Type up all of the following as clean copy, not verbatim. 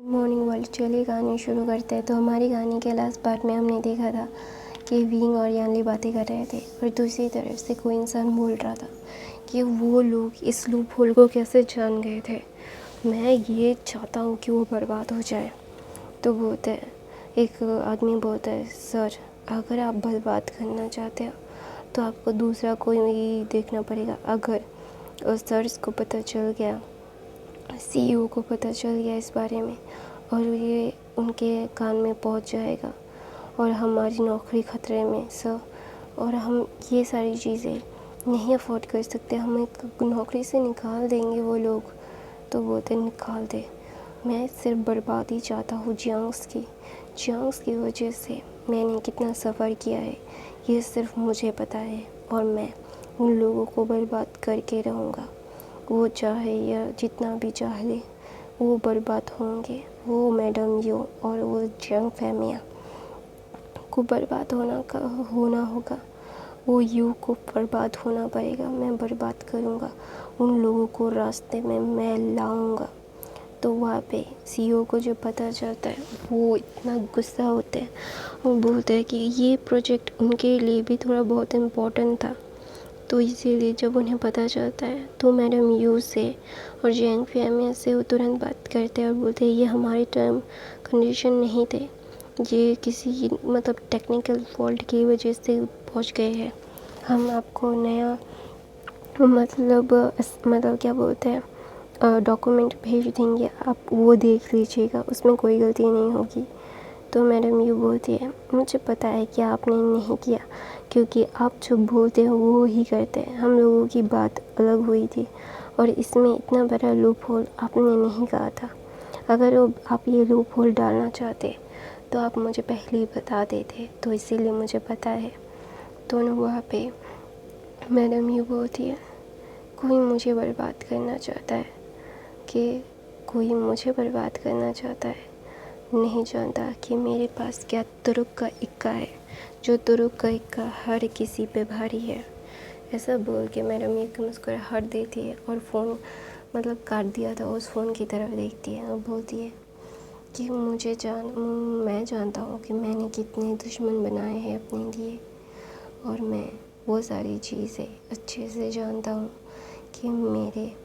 Morning world, चलिए कहानी शुरू करते हैं। तो हमारी कहानी के लास्ट पार्ट में हमने देखा था कि विंग और यानली बातें कर रहे थे और दूसरी तरफ से कोई इंसान बोल रहा था कि वो लोग इस लूप होल को कैसे जान गए थे। मैं ये चाहता हूँ कि वो बर्बाद हो जाए। तो बोलते हैं, एक आदमी बोलता है, सर अगर आप बर्बाद करना चाहते हो तो आपको दूसरा कोई देखना पड़ेगा। अगर उस सर को पता चल गया, सीईओ को पता चल गया इस बारे में और ये उनके कान में पहुंच जाएगा और हमारी नौकरी ख़तरे में सर, और हम ये सारी चीज़ें नहीं अफोर्ड कर सकते, हमें नौकरी से निकाल देंगे वो लोग। तो बोलते निकाल दे, मैं सिर्फ बर्बादी चाहता हूँ जियांग्स की वजह से मैंने कितना सफ़र किया है ये सिर्फ मुझे पता है और मैं उन लोगों को बर्बाद करके रहूँगा। वो चाहे या जितना भी चाहे वो बर्बाद होंगे। वो मैडम यो और वो जियांग फैमिया को बर्बाद होना होगा। वो यू को बर्बाद होना पड़ेगा। मैं बर्बाद करूँगा उन लोगों को, रास्ते में मैं लाऊँगा। तो वहाँ पे सीईओ को जो पता चलता है वो इतना गुस्सा होते हैं और बोलते हैं कि ये प्रोजेक्ट उनके लिए भी थोड़ा बहुत इम्पोर्टेंट था। तो इसीलिए जब उन्हें पता चलता है तो मैडम यू से और जियांग फैमिया से वो तुरंत बात करते हैं और बोलते हैं ये हमारे टर्म कंडीशन नहीं थे, ये किसी टेक्निकल फॉल्ट की वजह से पहुंच गए हैं। हम आपको नया क्या बोलते हैं डॉक्यूमेंट भेज देंगे, आप वो देख लीजिएगा, उसमें कोई गलती नहीं होगी। तो मैडम यू बोलती है, मुझे पता है कि आपने नहीं किया क्योंकि आप जो बोलते हो वो ही करते हैं। हम लोगों की बात अलग हुई थी और इसमें इतना बड़ा लूप होल आपने नहीं कहा था। अगर आप ये लूप होल डालना चाहते तो आप मुझे पहले ही बता देते, तो इसीलिए मुझे पता है। तो ना वहाँ पे मैडम यू बोलती है, कोई मुझे बर्बाद करना चाहता है नहीं जानता कि मेरे पास क्या तुरुक का इक्का है, जो तुरुक का इक्का हर किसी पे भारी है। ऐसा बोल के मैडम एक मुस्कुराहट देती है और फ़ोन काट दिया था उस फ़ोन की तरफ देखती है और बोलती है कि मैं जानता हूँ कि मैंने कितने दुश्मन बनाए हैं अपने लिए और मैं वो सारी चीज़ें अच्छे से जानता हूँ कि मेरे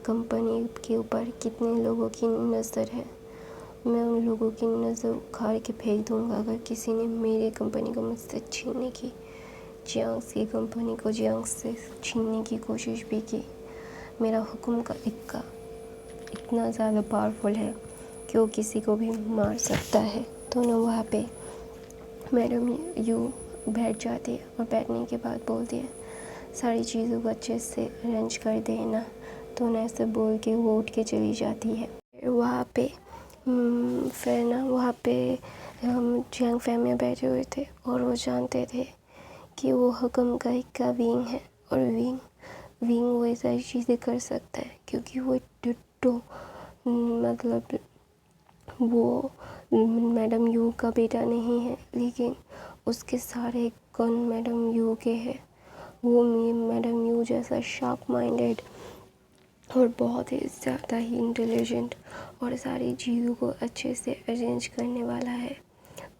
कंपनी के ऊपर कितने लोगों की नज़र है। मैं उन लोगों की नज़र उखाड़ के फेंक दूँगा अगर किसी ने मेरे कंपनी को मुझसे छीनने की, जियांग्स की कंपनी को जियांग्स से छीनने की कोशिश भी की। मेरा हुक्म का इक्का इतना ज़्यादा पावरफुल है कि वो किसी को भी मार सकता है। तो ना वहाँ पे मैडम यू बैठ जाती है और बैठने के बाद बोलती है, सारी चीज़ों को अच्छे से अरेंज कर देना। तो ना ऐसे बोल के वो उठ के चली जाती है। वहाँ पे हम जियांग फैमिली बैठे हुए थे और वो जानते थे कि वो हुक्म का इक्का विंग है और विंग वो ये सारी चीज़ें कर सकता है क्योंकि वो डिट्टो वो मैडम यू का बेटा नहीं है, लेकिन उसके सारे गुण मैडम यू के हैं। वो मैडम यू जैसा शार्प माइंडेड और बहुत ही ज़्यादा ही इंटेलिजेंट और सारी चीज़ों को अच्छे से अरेंज करने वाला है।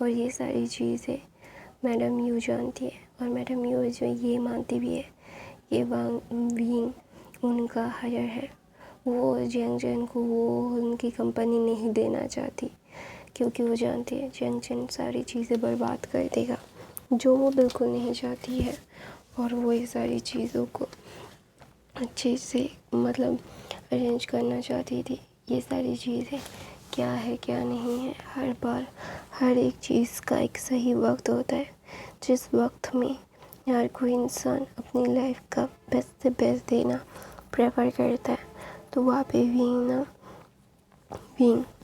और ये सारी चीज़ें मैडम यू जानती है और मैडम यू जो ये मानती भी है ये विंग उनका हायर है। वो जियांग को वो उनकी कंपनी नहीं देना चाहती क्योंकि वो जानती है जियांग सारी चीज़ें बर्बाद कर देगा, जो वो बिल्कुल नहीं चाहती है। और वो ये सारी चीज़ों को अच्छे से अरेंज करना चाहती थी। ये सारी चीज़ें क्या है क्या नहीं है, हर बार हर एक चीज़ का एक सही वक्त होता है जिस वक्त में हर कोई इंसान अपनी लाइफ का बेस्ट से बेस्ट देना प्रेफर करता है। तो वहाँ पे विंग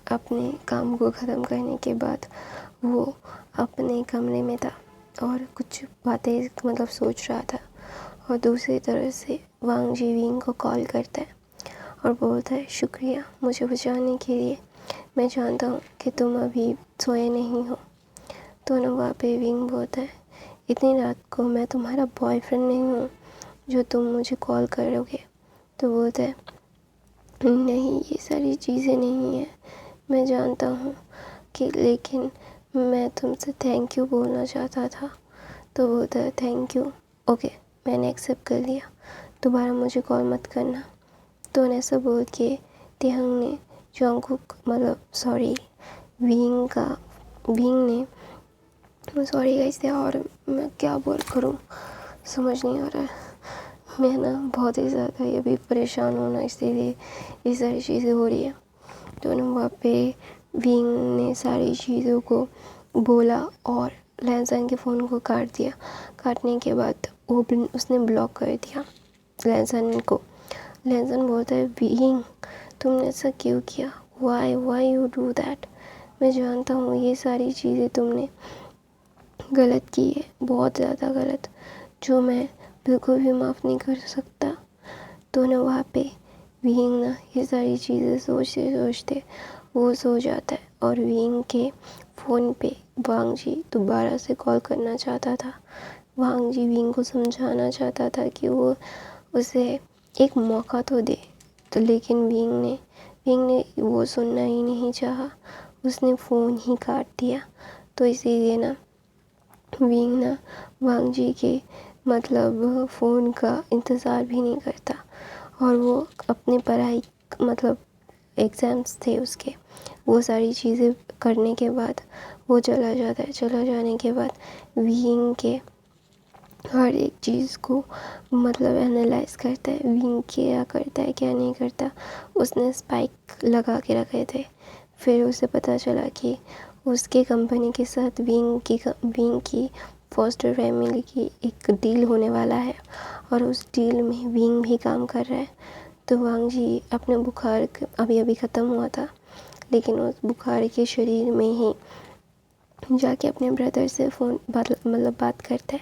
अपने काम को ख़त्म करने के बाद वो अपने कमरे में था और कुछ बातें सोच रहा था और दूसरी तरफ से वांग जी विंग को कॉल करता है और बोलता है, शुक्रिया मुझे बचाने के लिए, मैं जानता हूँ कि तुम अभी सोए नहीं हो। तो ना वहाँ पे विंग बोलता है, इतनी रात को मैं तुम्हारा बॉयफ्रेंड नहीं हूँ जो तुम मुझे कॉल करोगे। तो बोलता है, नहीं, ये सारी चीज़ें नहीं है, मैं जानता हूँ कि, लेकिन मैं तुमसे थैंक यू बोलना चाहता था। तो बोलता है थैंक यू, ओके मैंने एक्सेप्ट कर लिया, दोबारा मुझे कॉल मत करना। तो ऐसा बोल के तेहंग ने जंगकुक मतलब सॉरी विंग ने सॉरी गाइस और मैं क्या बोल करूँ समझ नहीं आ रहा है। मैं ना बहुत ही ज़्यादा ये भी परेशान हूँ ना, इसीलिए ये सारी चीज़ें हो रही है। तो ना वहाँ पे विंग ने सारी चीज़ों को बोला और लैनसन के फ़ोन को काट दिया। काटने के बाद उसने ब्लॉक कर दिया लैनसन को। लैनसन बोलता है विंग तुमने ऐसा क्यों किया, वाई यू डू दैट। मैं जानता हूँ ये सारी चीज़ें तुमने गलत की है, बहुत ज़्यादा गलत, जो मैं बिल्कुल भी माफ़ नहीं कर सकता। तो ना वहाँ पे विंग ना ये सारी चीज़ें सोचते सोचते वो सो जाता है और विंग के फ़ोन पे वांग जी दोबारा से कॉल करना चाहता था। वांग जी विंग को समझाना चाहता था कि वो उसे एक मौका तो दे, तो लेकिन विंग ने वो सुनना ही नहीं चाहा, उसने फ़ोन ही काट दिया। तो इसीलिए ना विंग ना वांग जी के मतलब फ़ोन का इंतज़ार भी नहीं करता और वो अपनी पढ़ाई मतलब एग्ज़ाम्स थे उसके, वो सारी चीज़ें करने के बाद वो चला जाता है। चला जाने के बाद विंग के हर एक चीज़ को मतलब एनालाइज करता है, विंग क्या करता है क्या नहीं करता। उसने स्पाइक लगा के रखे थे, फिर उसे पता चला कि उसके कंपनी के साथ विंग की फॉस्टर फैमिली की एक डील होने वाला है और उस डील में विंग भी काम कर रहा है। तो वांग जी अपने बुखार अभी ख़त्म हुआ था, लेकिन उस बुखार के शरीर में ही जाके अपने ब्रदर से फ़ोन मतलब बात करता है।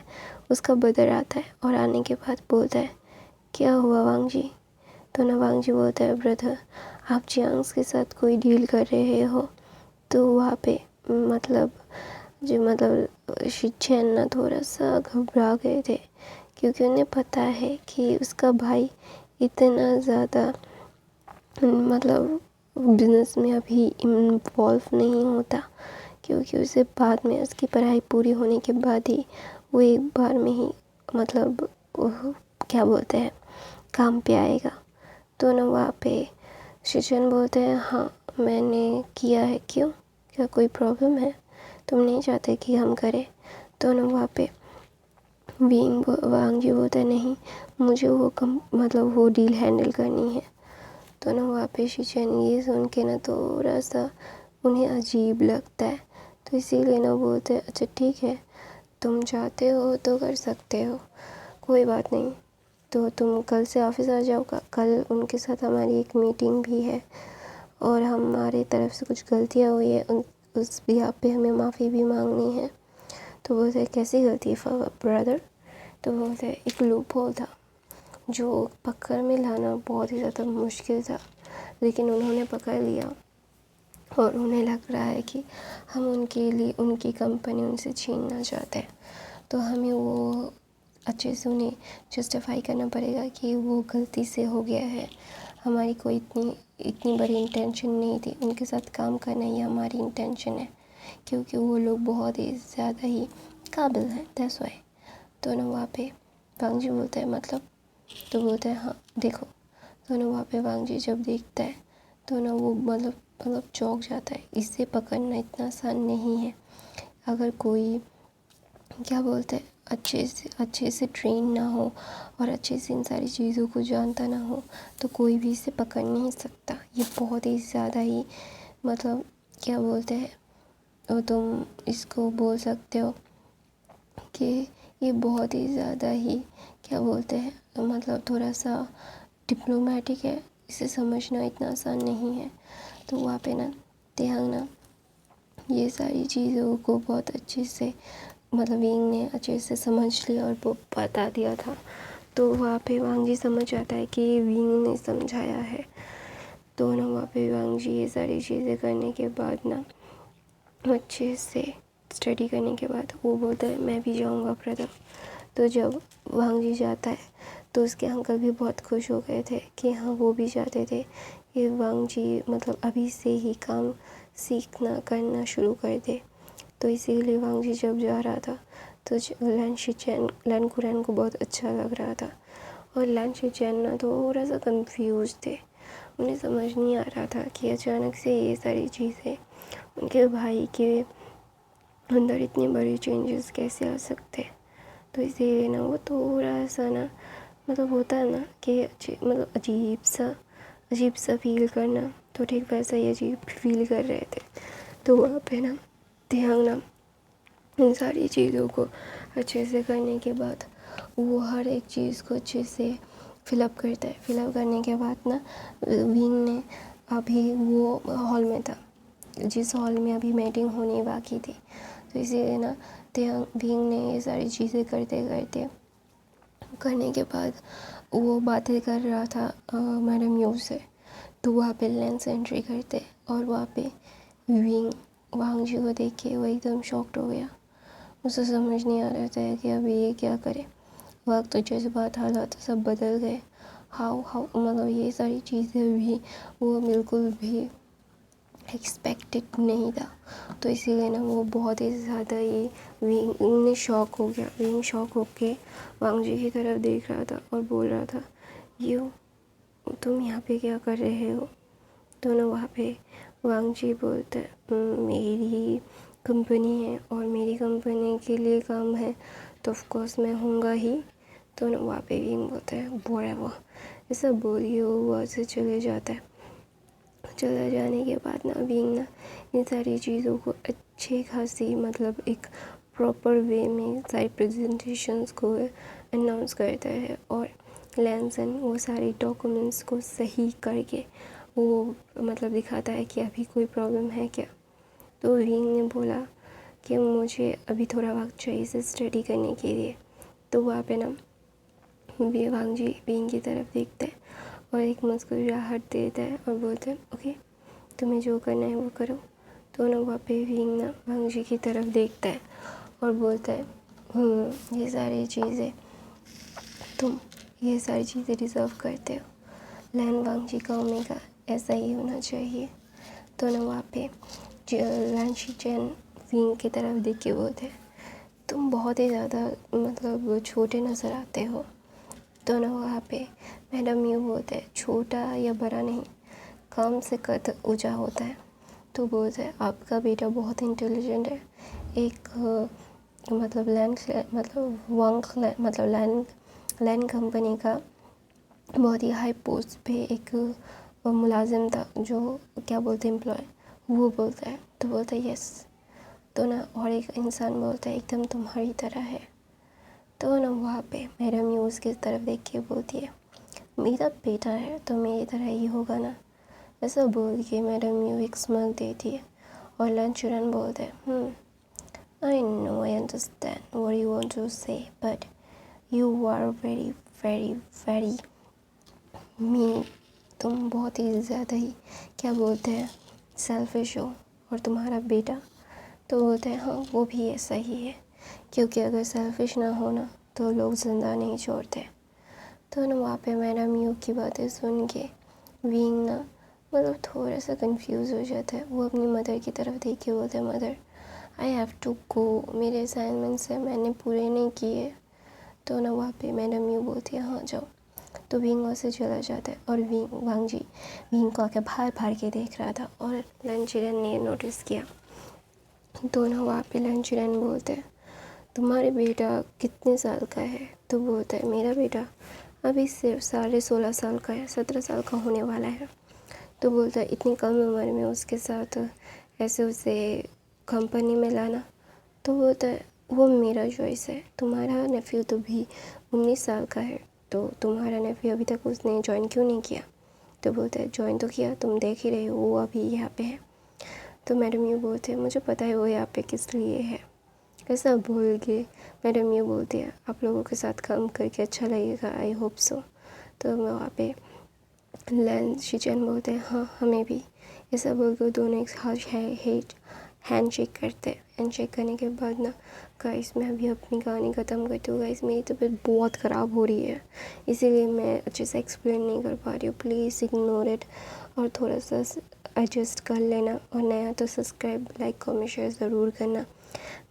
उसका ब्रदर आता है और आने के बाद बोलता है क्या हुआ वांग जी। तो ना वांग जी बोलता है ब्रदर आप जियांग्स के साथ कोई डील कर रहे हो। तो वहाँ पे शिनचैन ना थोड़ा सा घबरा गए थे, क्योंकि उन्हें पता है कि उसका भाई इतना ज़्यादा मतलब बिज़नेस में अभी इन्वॉल्व नहीं होता, क्योंकि उसे बाद में उसकी पढ़ाई पूरी होने के बाद ही वो एक बार में ही मतलब क्या बोलते हैं काम पे आएगा। तो ना वहाँ पे शिनचैन बोलते हैं हाँ मैंने किया है, क्यों, क्या कोई प्रॉब्लम है, तुम नहीं चाहते कि हम करें। तो ना वहाँ पे वांग जी बोलता है नहीं मुझे वो डील हैंडल करनी है। तो ना वहाँ पे शिनचैन ये सुन के ना थोड़ा सा उन्हें अजीब लगता है, तो इसीलिए ना बोलते हैं अच्छा ठीक है तुम चाहते हो तो कर सकते हो, कोई बात नहीं। तो तुम कल से ऑफिस आ जाओ, कल उनके साथ हमारी एक मीटिंग भी है और हमारे तरफ से कुछ गलतियाँ हुई है उस बिहाफ पे हमें माफ़ी भी मांगनी है। तो बोलते हैं कैसी गलती है ब्रदर। तो बोलते हैं एक लूप होल था जो पकड़ में लाना बहुत ही ज़्यादा मुश्किल था, लेकिन उन्होंने पकड़ लिया और उन्हें लग रहा है कि हम उनके लिए उनकी कंपनी उनसे छीनना चाहते हैं। तो हमें वो अच्छे से उन्हें जस्टिफाई करना पड़ेगा कि वो गलती से हो गया है, हमारी कोई इतनी बड़ी इंटेंशन नहीं थी, उनके साथ काम करना ही हमारी इंटेंशन है, क्योंकि वो लोग बहुत ही ज़्यादा ही काबिल हैं, दैट्स व्हाई। तो ना वहाँ पे वांग जी बोलता है मतलब, तो बोलता है हाँ देखो। तो ना वहाँ पे वांग जी जब देखता है तो ना वो मतलब चौंक जाता है, इसे पकड़ना इतना आसान नहीं है। अगर कोई क्या बोलते हैं अच्छे से ट्रेन ना हो और अच्छे से इन सारी चीज़ों को जानता ना हो तो कोई भी इसे पकड़ नहीं सकता। ये बहुत ही ज़्यादा ही मतलब क्या बोलते हैं, और तुम इसको बोल सकते हो कि ये बहुत ही ज़्यादा ही क्या बोलते हैं मतलब थोड़ा सा डिप्लोमेटिक है, इसे समझना इतना आसान नहीं है। तो वहाँ पे ना तेहंग ना ये सारी चीज़ों को बहुत अच्छे से मतलब विंग ने अच्छे से समझ लिया और वो बता दिया था। तो वहाँ पे वांग जी समझ जाता है कि विंग ने समझाया है। तो ना वहाँ पे वांग जी ये सारी चीज़ें करने के बाद ना अच्छे से स्टडी करने के बाद वो बोलता है मैं भी जाऊँगा ब्रदर। तो जब वांग जी जाता है तो उसके अंकल भी बहुत खुश हो गए थे कि हाँ वो भी चाहते थे ये वांग जी मतलब अभी से ही काम सीखना करना शुरू कर दे। तो इसीलिए वांग जी जब जा रहा था तो लैन कुरैन को बहुत अच्छा लग रहा था, और लैन शिचैन ना थोड़ा सा कंफ्यूज थे। उन्हें समझ नहीं आ रहा था कि अचानक से ये सारी चीज़ें उनके भाई के अंदर इतनी बड़ी चेंजेस कैसे आ सकते। तो इसीलिए ना वो थोड़ा सा ना मतलब होता है ना कि मतलब अजीब सा फील करना, तो ठीक वैसा ही अजीब फील कर रहे थे। तो वहाँ पे ना ध्यान ना इन सारी चीज़ों को अच्छे से करने के बाद वो हर एक चीज़ को अच्छे से फिलअप करता है। फिलअप करने के बाद ना विंग ने अभी वो हॉल में था जिस हॉल में अभी मीटिंग होनी बाकी थी। तो इसीलिए ना विंग ने ये सारी चीज़ें करने के बाद वो बातें कर रहा था मैडम यू से। तो वहाँ पे लेंस एंट्री करते और वहाँ पे विंग वांग जी को देख के वो एकदम शॉक्ड हो गया। उसे समझ नहीं आ रहा था कि अभी ये क्या करे। वक्त तो जज्बात हालात सब बदल गए। हाउ मतलब ये सारी चीज़ें भी वो बिल्कुल भी एक्सपेक्टेड नहीं था। तो इसीलिए ना वो बहुत ही ज़्यादा ही विंग शॉक हो गया। विंग शॉक होके वांग जी की तरफ देख रहा था और बोल रहा था, यू तुम यहाँ पे क्या कर रहे हो। तो ना वहाँ पे वांग जी बोलते मेरी कंपनी है और मेरी कंपनी के लिए काम है तो ऑफकोर्स मैं हूँगा ही। तो ना वहाँ पे विंग बोलता है बोरा वो ऐसा बोलिए वो वहाँ से चले जाता है। चला जाने के बाद ना विंग ना इन सारी चीज़ों को अच्छे खासी मतलब एक प्रॉपर वे में सारी प्रेजेंटेशंस को अनाउंस करता है और लैंसन वो सारे डॉक्यूमेंट्स को सही करके वो मतलब दिखाता है कि अभी कोई प्रॉब्लम है क्या। तो विंग ने बोला कि मुझे अभी थोड़ा वक्त चाहिए इसे स्टडी करने के लिए। तो वहाँ पे ना वांग जी विंग की तरफ देखता है और एक मुस्कुराहट देता है और बोलता है ओके तुम्हें जो करना है वो करो। तो ना वहाँ पे विंग ना वांग जी की तरफ देखता है और बोलता है ये सारी चीज़ें तुम ये सारी चीज़ें डिज़र्व करते हो। लैन वांग जी का ओमेगा ऐसा ही होना चाहिए। तो ना वहाँ पे लैन शिचैन विंग की तरफ देख के बोलते हैं तुम बहुत ही ज़्यादा मतलब छोटे नज़र आते हो। तो ना वहाँ पे मैडम यू बोलते हैं छोटा या बड़ा नहीं, काम से कद ऊँचा होता है। तो बोलते हैं आपका बेटा बहुत इंटेलिजेंट है। एक मतलब लैन कंपनी का बहुत ही हाई पोस्ट पे एक मुलाजिम था जो क्या बोलते हैं एम्प्लॉय, वो बोलता है। तो बोलता है यस। तो ना और एक इंसान बोलता है एकदम तुम्हारी तरह है। तो ना वहाँ पे मैडम यू उसकी तरफ देख के बोलती है मेरा बेटा है तो मेरी तरह ही होगा ना। ऐसा बोल के मैडम यू एक स्माइल देती है और लंचुरन बोलते हैं I know I understand what you want to say but you are very very very mean. तुम बहुत ही ज़्यादा ही क्या बोलते हैं सेल्फिश हो। और तुम्हारा बेटा तो बोलते हैं हाँ वो भी ऐसा ही है, क्योंकि अगर सेल्फिश ना हो ना तो लोग ज़िंदा नहीं छोड़ते। तो ना वहाँ पे मैडम यू की बातें सुन के विंग ना मतलब थोड़ा सा कंफ्यूज हो जाता है। वो अपनी मदर की तरफ देख के बोलते हैं mother I have to go, मेरे असाइनमेंट्स है मैंने पूरे नहीं किए। तो ना वहाँ पे मैडम यू बोलती है हाँ जाओ। तो विंग वहाँ से चला जाता है और वांग जी विंग को आके भार के देख रहा था और लंचरन ने नोटिस किया। तो ना वहाँ पे लंचरन बोलते हैं तुम्हारे बेटा कितने साल का है। तो बोलता है मेरा बेटा अभी सिर्फ 16.5 साल का है, 17 साल का होने वाला है। तो बोलता है इतनी कम उम्र में उसके साथ ऐसे उसे कंपनी में लाना। तो बोलता है वो मेरा चॉइस है, तुम्हारा नेफ्यू तो भी 19 साल का है, तो तुम्हारा नेफ्यू अभी तक उसने ज्वाइन क्यों नहीं किया। तो बोलता है ज्वाइन तो किया, तुम देख ही रहे हो वो अभी यहाँ पे है। तो मैडम ये बोलते हैं मुझे पता है वो यहाँ पे किस लिए है। ऐसा बोल के मैडम ये बोलती है आप लोगों के साथ काम करके अच्छा लगेगा, आई होप सो। तो मैं वहाँ पे लैन शिचैन बोलते हैं हाँ हमें भी। ऐसा बोल कर दोनों एक हैंड शेक करते हैं। हैंड शेक करने के बाद ना गाइस मैं अभी अपनी कहानी ख़त्म करती हूँ। गाइस मेरी तबीयत बहुत ख़राब हो रही है, इसीलिए मैं अच्छे से एक्सप्लेन नहीं कर पा रही हूँ, प्लीज़ इग्नोर इट। और थोड़ा सा एडजस्ट कर लेना, और नया तो सब्सक्राइब, लाइक, कमेंट, शेयर ज़रूर करना।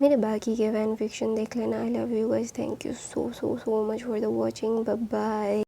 मेरे बाकी के फैन फिक्शन देख लेना। I love you guys, thank you so much for the watching, bye bye.